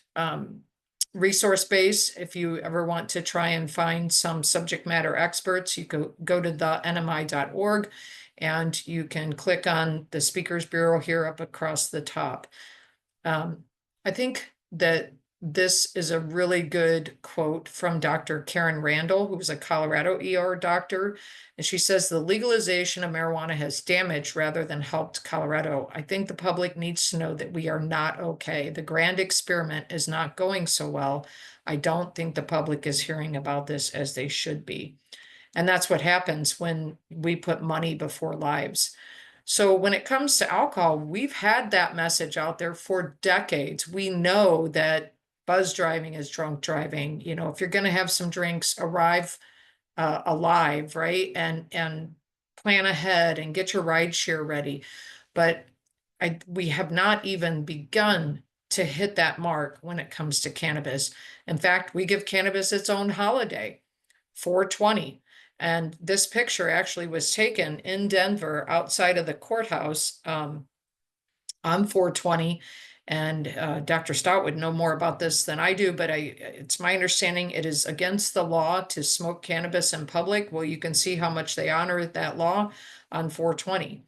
resource base. If you ever want to try and find some subject matter experts, you go to thenmi.org, and you can click on the Speakers Bureau here up across the top. I think that this is a really good quote from Dr. Karen Randall, who was a Colorado ER doctor. And she says, the legalization of marijuana has damaged rather than helped Colorado. I think the public needs to know that we are not okay. The grand experiment is not going so well. I don't think the public is hearing about this as they should be. And that's what happens when we put money before lives. So when it comes to alcohol, we've had that message out there for decades. We know that buzz driving is drunk driving. You know, if you're going to have some drinks, arrive alive, right? And plan ahead and get your ride share ready. But we have not even begun to hit that mark when it comes to cannabis. In fact, we give cannabis its own holiday, 4/20. And this picture actually was taken in Denver outside of the courthouse on 4/20. And Dr. Stout would know more about this than I do, but it's my understanding it is against the law to smoke cannabis in public. Well, you can see how much they honor that law on 4/20.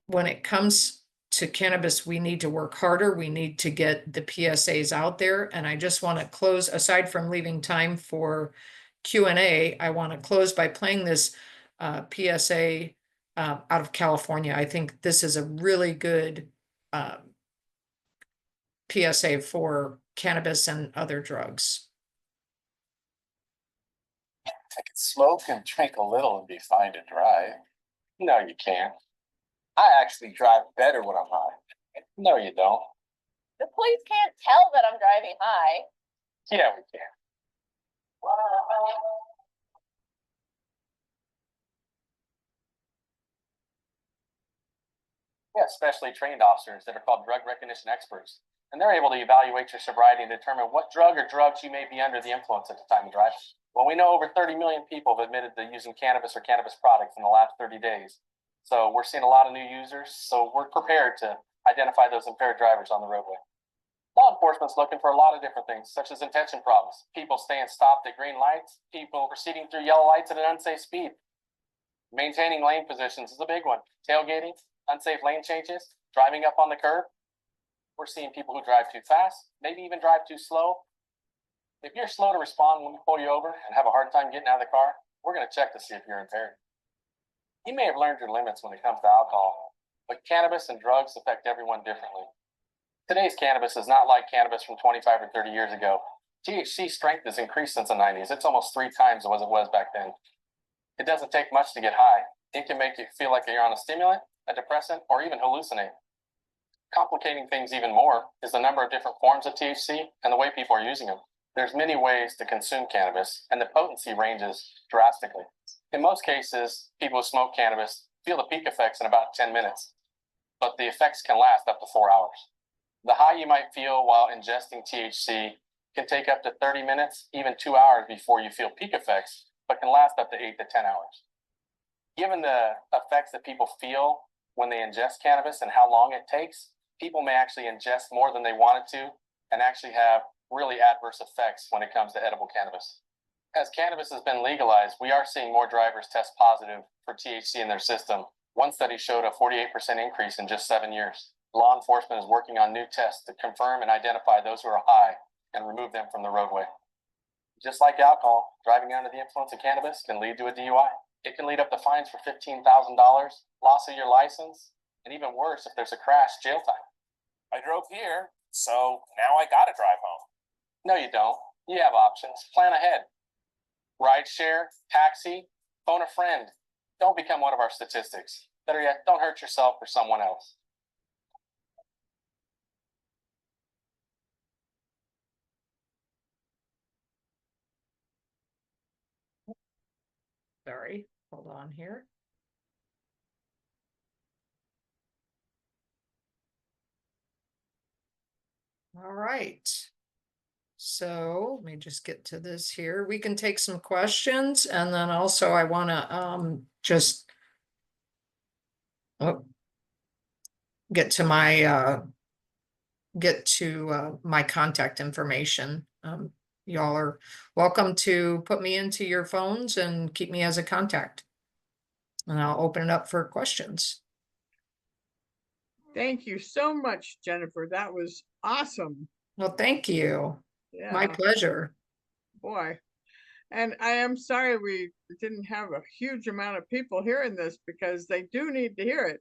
When it comes to cannabis, we need to work harder. We need to get the PSAs out there. And I just want to close, aside from leaving time for Q&A, I want to close by playing this PSA out of California. I think this is a really good PSA for cannabis and other drugs. I can smoke and drink a little and be fine to drive. No, you can't. I actually drive better when I'm high. No, you don't. The police can't tell that I'm driving high. Yeah, we can. We have specially trained officers that are called drug recognition experts, and they're able to evaluate your sobriety and determine what drug or drugs you may be under the influence at the time you drive. Well, we know over 30 million people have admitted to using cannabis or cannabis products in the last 30 days. So we're seeing a lot of new users, so we're prepared to identify those impaired drivers on the roadway. Law enforcement's looking for a lot of different things, such as intention problems, people staying stopped at green lights, people proceeding through yellow lights at an unsafe speed. Maintaining lane positions is a big one. Tailgating, unsafe lane changes, driving up on the curb. We're seeing people who drive too fast, maybe even drive too slow. If you're slow to respond when we pull you over and have a hard time getting out of the car, we're going to check to see if you're impaired. You may have learned your limits when it comes to alcohol, but cannabis and drugs affect everyone differently. Today's cannabis is not like cannabis from 25 or 30 years ago. THC strength has increased since the 90s. It's almost 3 times what it was back then. It doesn't take much to get high. It can make you feel like you're on a stimulant, a depressant, or even hallucinate. Complicating things even more is the number of different forms of THC and the way people are using them. There's many ways to consume cannabis, and the potency ranges drastically. In most cases, people who smoke cannabis feel the peak effects in about 10 minutes, but the effects can last up to 4 hours. The high you might feel while ingesting THC can take up to 30 minutes, even 2 hours before you feel peak effects, but can last up to 8 to 10 hours. Given the effects that people feel when they ingest cannabis and how long it takes, people may actually ingest more than they wanted to and actually have really adverse effects when it comes to edible cannabis. As cannabis has been legalized, we are seeing more drivers test positive for THC in their system. One study showed a 48% increase in just 7 years. Law enforcement is working on new tests to confirm and identify those who are high and remove them from the roadway. Just like alcohol, driving under the influence of cannabis can lead to a DUI. It can lead up to fines for $15,000, loss of your license, and even worse if there's a crash, jail time. I drove here, so now I gotta drive home. No, you don't. You have options. Plan ahead. Rideshare, taxi, phone a friend. Don't become one of our statistics. Better yet, don't hurt yourself or someone else. Sorry, hold on here. All right. So let me just get to this here. We can take some questions, and then also I want to just get to my contact information. Y'all are welcome to put me into your phones and keep me as a contact. And I'll open it up for questions. Thank you so much, Jennifer. That was awesome. Well, thank you. Yeah. My pleasure. Boy. And I am sorry we didn't have a huge amount of people hearing this because they do need to hear it.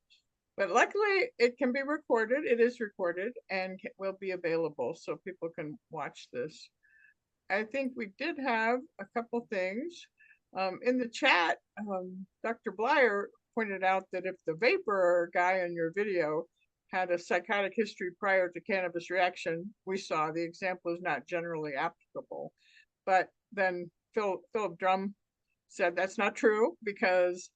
But luckily it can be recorded. It is recorded and will be available so people can watch this. I think we did have a couple things. In the chat, Dr. Blyer pointed out that if the vapor guy in your video had a psychotic history prior to cannabis reaction, we saw the example is not generally applicable. But then Philip Drum said that's not true because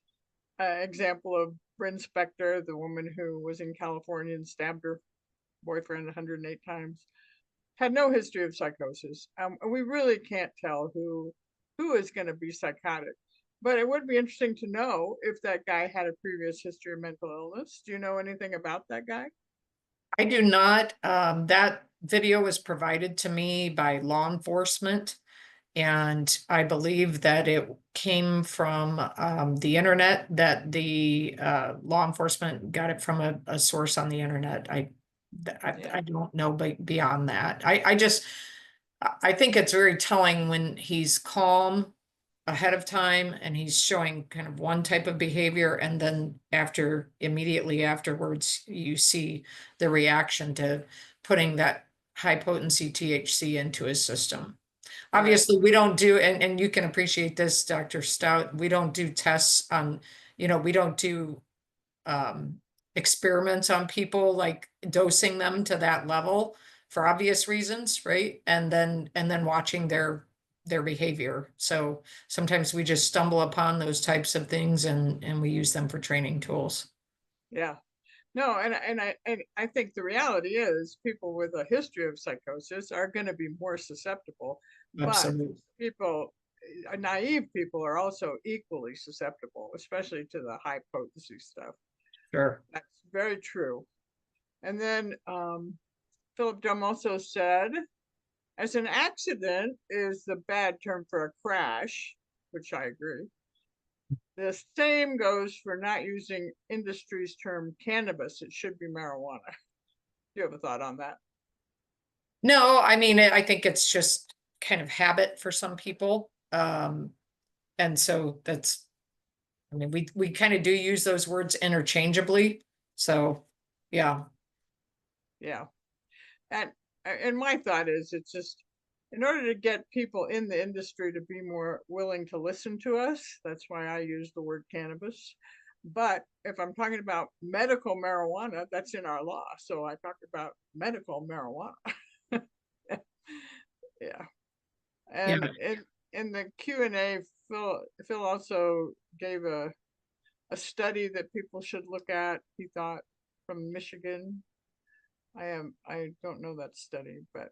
example of Bryn Spector, the woman who was in California and stabbed her boyfriend 108 times, had no history of psychosis. We really can't tell who is going to be psychotic. But it would be interesting to know if that guy had a previous history of mental illness. Do you know anything about that guy? I do not. That video was provided to me by law enforcement, and I believe that it came from the internet, that the law enforcement got it from a source on the internet. I don't know beyond that. I think it's very telling when he's calm ahead of time and he's showing kind of one type of behavior, and then immediately afterwards you see the reaction to putting that high potency THC into his system. Obviously we don't do, and you can appreciate this, Dr. Stout, we don't do tests on, we don't do experiments on people, like dosing them to that level for obvious reasons, right? And then watching their behavior. So sometimes we just stumble upon those types of things and we use them for training tools. Yeah. No, and I think the reality is people with a history of psychosis are going to be more susceptible, but Absolutely. people, naive people are also equally susceptible, especially to the high potency stuff. Sure. That's very true. And then Philip Drum also said, as an accident is the bad term for a crash, which I agree. The same goes for not using industry's term cannabis. It should be marijuana. Do you have a thought on that? No, I mean, I think it's just kind of habit for some people. And so that's, I mean, we kind of do use those words interchangeably. So, yeah. Yeah. And my thought is it's just in order to get people in the industry to be more willing to listen to us, that's why I use the word cannabis. But if I'm talking about medical marijuana, that's in our law. So I talk about medical marijuana. Yeah. Yeah. And in the Q&A, Phil also gave a study that people should look at, he thought, from Michigan. I don't know that study, but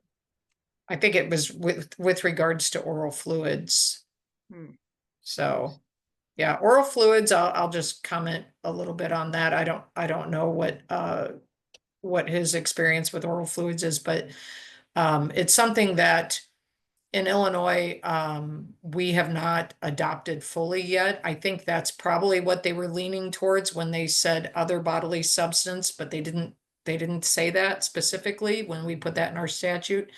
I think it was with regards to oral fluids. So, yeah, oral fluids, I'll just comment a little bit on that. I don't know what his experience with oral fluids is, but it's something that in Illinois, we have not adopted fully yet. I think that's probably what they were leaning towards when they said other bodily substance, but they didn't say that specifically when we put that in our statute.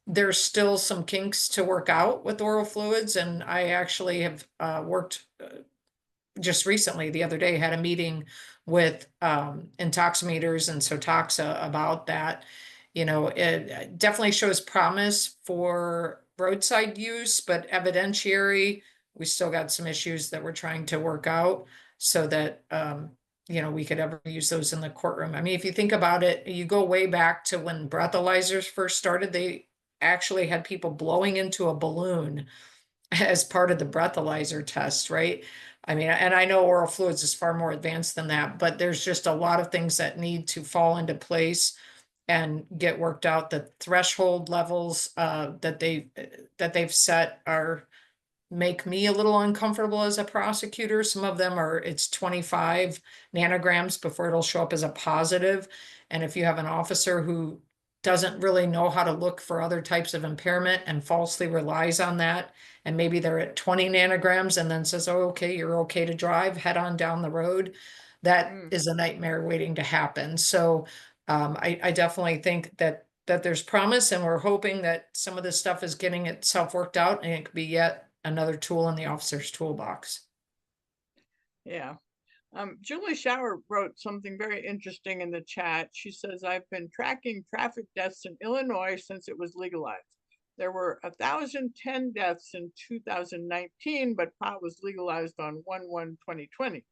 There's still some kinks to work out with oral fluids, and I actually have worked just recently, the other day, had a meeting with intoximeters and Sotoxa about that. You know, it definitely shows promise for roadside use, but evidentiary, we still got some issues that we're trying to work out so that you know, we could ever use those in the courtroom. I mean, if you think about it, you go way back to when breathalyzers first started, they actually had people blowing into a balloon as part of the breathalyzer test, right? I mean, and I know oral fluids is far more advanced than that, but there's just a lot of things that need to fall into place and get worked out. The threshold levels that they've set are make me a little uncomfortable as a prosecutor. Some of them are, it's 25 nanograms before it'll show up as a positive. And if you have an officer who doesn't really know how to look for other types of impairment and falsely relies on that, and maybe they're at 20 nanograms and then says, oh, okay, you're okay to drive, head on down the road. That is a nightmare waiting to happen. So I definitely think that there's promise, and we're hoping that some of this stuff is getting itself worked out, and it could be yet another tool in the officer's toolbox. yeah. Julie Shower wrote something very interesting in the chat. She says, I've been tracking traffic deaths in Illinois since it was legalized. There were 1,010 deaths in 2019, but pot was legalized on 1/1/2020.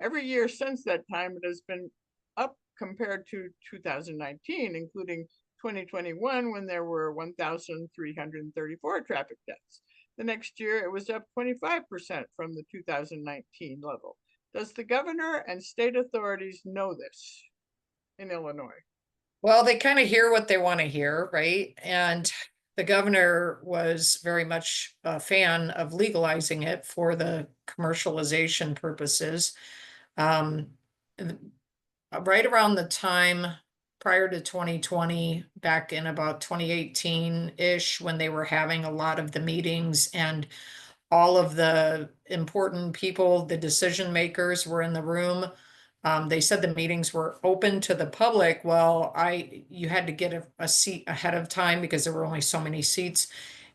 Every year since that time, it has been up compared to 2019, including 2021, when there were 1,334 traffic deaths. The next year, it was up 25% from the 2019 level. Does the governor and state authorities know this in Illinois? Well, they kind of hear what they want to hear, right? And the governor was very much a fan of legalizing it for the commercialization purposes. Right around the time prior to 2020, back in about 2018-ish, when they were having a lot of the meetings and all of the important people, the decision makers were in the room. They said the meetings were open to the public. Well, you had to get a seat ahead of time because there were only so many seats.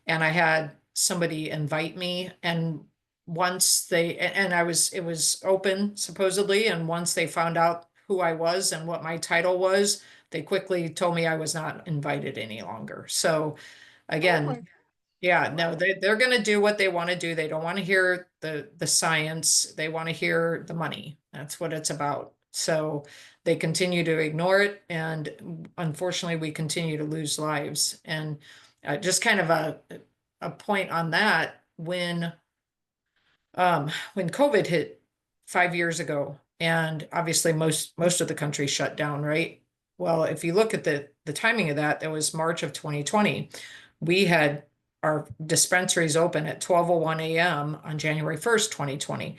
And I had somebody invite me, and once it was open supposedly. And once they found out who I was and what my title was, they quickly told me I was not invited any longer. So again, yeah, no, they're going to do what they want to do. They don't want to hear the science. They want to hear the money. That's what it's about. So they continue to ignore it. And unfortunately, we continue to lose lives. And just kind of a point on that, when COVID hit 5 years ago, and obviously most of the country shut down, right? Well, if you look at the timing of that, that was March of 2020. We had our dispensaries open at 12:01 a.m. on January 1st, 2020.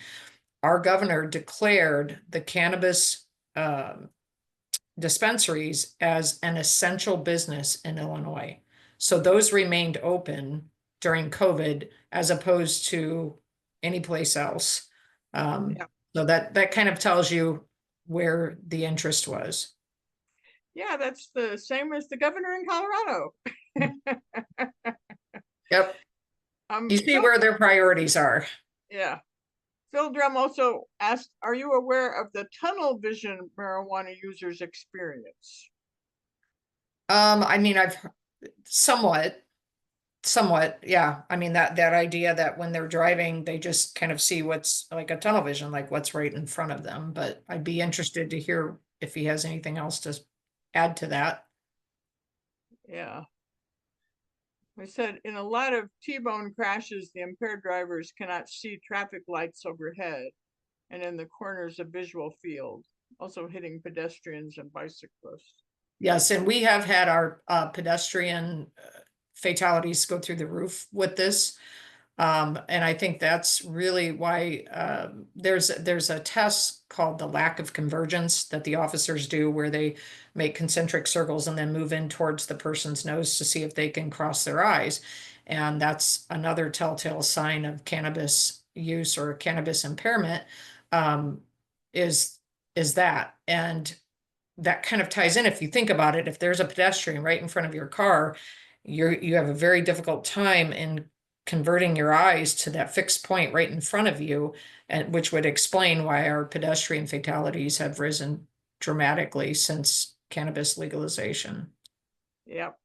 Our governor declared the cannabis dispensaries as an essential business in Illinois. So those remained open during COVID as opposed to any place else. Yeah. So that kind of tells you where the interest was. Yeah, that's the same as the governor in Colorado. Yep. You see Phil- where their priorities are. Yeah. Phil Drum also asked, are you aware of the tunnel vision marijuana users experience? I mean, I've somewhat, yeah. I mean, that idea that when they're driving, they just kind of see what's like a tunnel vision, like what's right in front of them. But I'd be interested to hear if he has anything else to add to that. Yeah. I said, in a lot of T-bone crashes, the impaired drivers cannot see traffic lights overhead and in the corners of visual field, also hitting pedestrians and bicyclists. Yes, and we have had our pedestrian fatalities go through the roof with this. And I think that's really why there's a test called the lack of convergence that the officers do, where they make concentric circles and then move in towards the person's nose to see if they can cross their eyes. And that's another telltale sign of cannabis use or cannabis impairment, is that. And that kind of ties in, if you think about it, if there's a pedestrian right in front of your car, you have a very difficult time in converting your eyes to that fixed point right in front of you, and which would explain why our pedestrian fatalities have risen dramatically since cannabis legalization. Yep.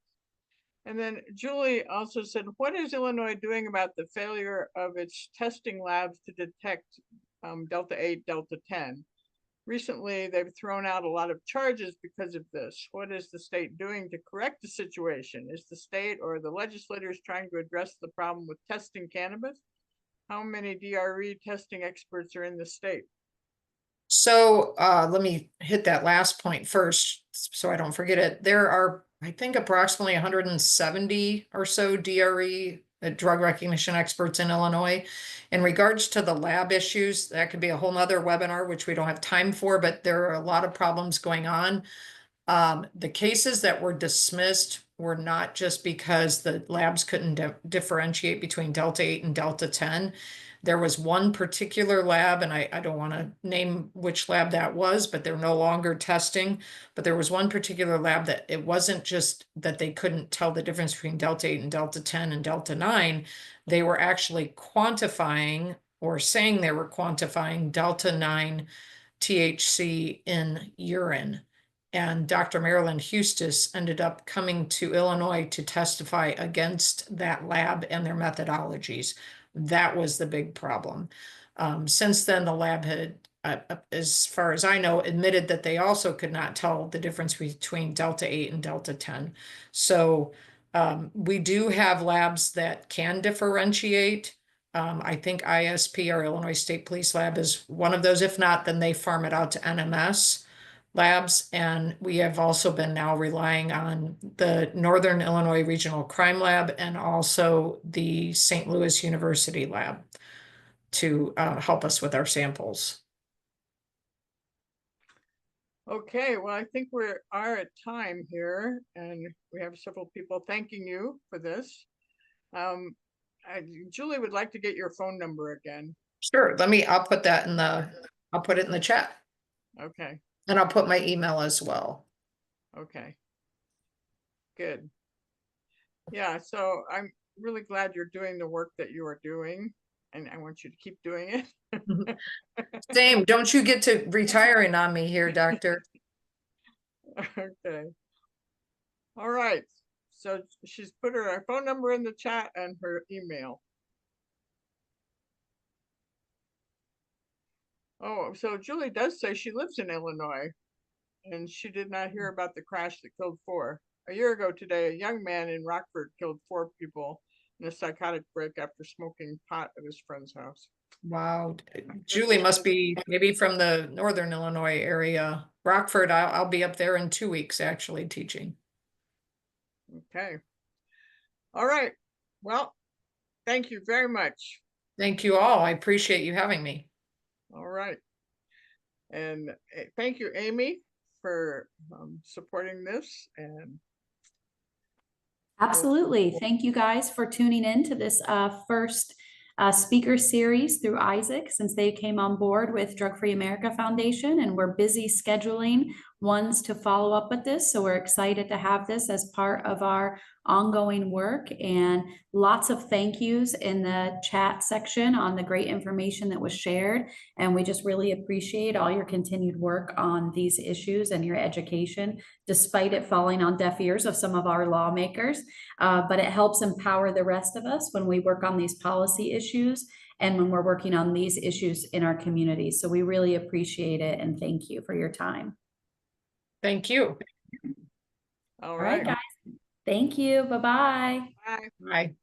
And then Julie also said, what is Illinois doing about the failure of its testing labs to detect Delta 8, Delta 10? Recently, they've thrown out a lot of charges because of this. What is the state doing to correct the situation? Is the state or the legislators trying to address the problem with testing cannabis? How many DRE testing experts are in the state? So let me hit that last point first so I don't forget it. There are, I think, approximately 170 or so DRE, drug recognition experts in Illinois. In regards to the lab issues, that could be a whole nother webinar, which we don't have time for, but there are a lot of problems going on. The cases that were dismissed were not just because the labs couldn't differentiate between Delta 8 and Delta 10. There was one particular lab, and I don't want to name which lab that was, but they're no longer testing. But there was one particular lab that it wasn't just that they couldn't tell the difference between Delta 8 and Delta 10 and Delta 9. They were actually quantifying or saying they were quantifying Delta 9 THC in urine. And Dr. Marilyn Hustis ended up coming to Illinois to testify against that lab and their methodologies. That was the big problem. Since then, the lab had, as far as I know, admitted that they also could not tell the difference between Delta 8 and Delta 10. So we do have labs that can differentiate. I think ISP, our Illinois State Police Lab, is one of those. If not, then they farm it out to NMS labs. And we have also been now relying on the Northern Illinois Regional Crime Lab and also the St. Louis University Lab to help us with our samples. Okay, well, I think we are at time here, and we have several people thanking you for this. Julie would like to get your phone number again. Sure, I'll put that I'll put it in the chat. Okay. And I'll put my email as well. Okay. Good. Yeah, so I'm really glad you're doing the work that you are doing, and I want you to keep doing it. Same. Don't you get to retiring on me here, doctor? Okay. All right. So she's put her phone number in the chat and her email. Oh, so Julie does say she lives in Illinois, and she did not hear about the crash that killed 4. A year ago today, a young man in Rockford killed 4 people in a psychotic break after smoking pot at his friend's house. Wow. Julie must be maybe from the Northern Illinois area. Rockford, I'll be up there in 2 weeks actually teaching. Okay. All right. Well, thank you very much. Thank you all. I appreciate you having me. All right. And thank you, Amy, for supporting this. And Absolutely. Thank you guys for tuning in to this first speaker series through Isaac since they came on board with Drug Free America Foundation, and we're busy scheduling ones to follow up with this. So we're excited to have this as part of our ongoing work, and lots of thank yous in the chat section on the great information that was shared. And we just really appreciate all your continued work on these issues and your education, despite it falling on deaf ears of some of our lawmakers. But it helps empower the rest of us when we work on these policy issues and when we're working on these issues in our community. So we really appreciate it, and thank you for your time. Thank you. all All right, right. guys. Thank you. Bye-bye. Bye. Bye.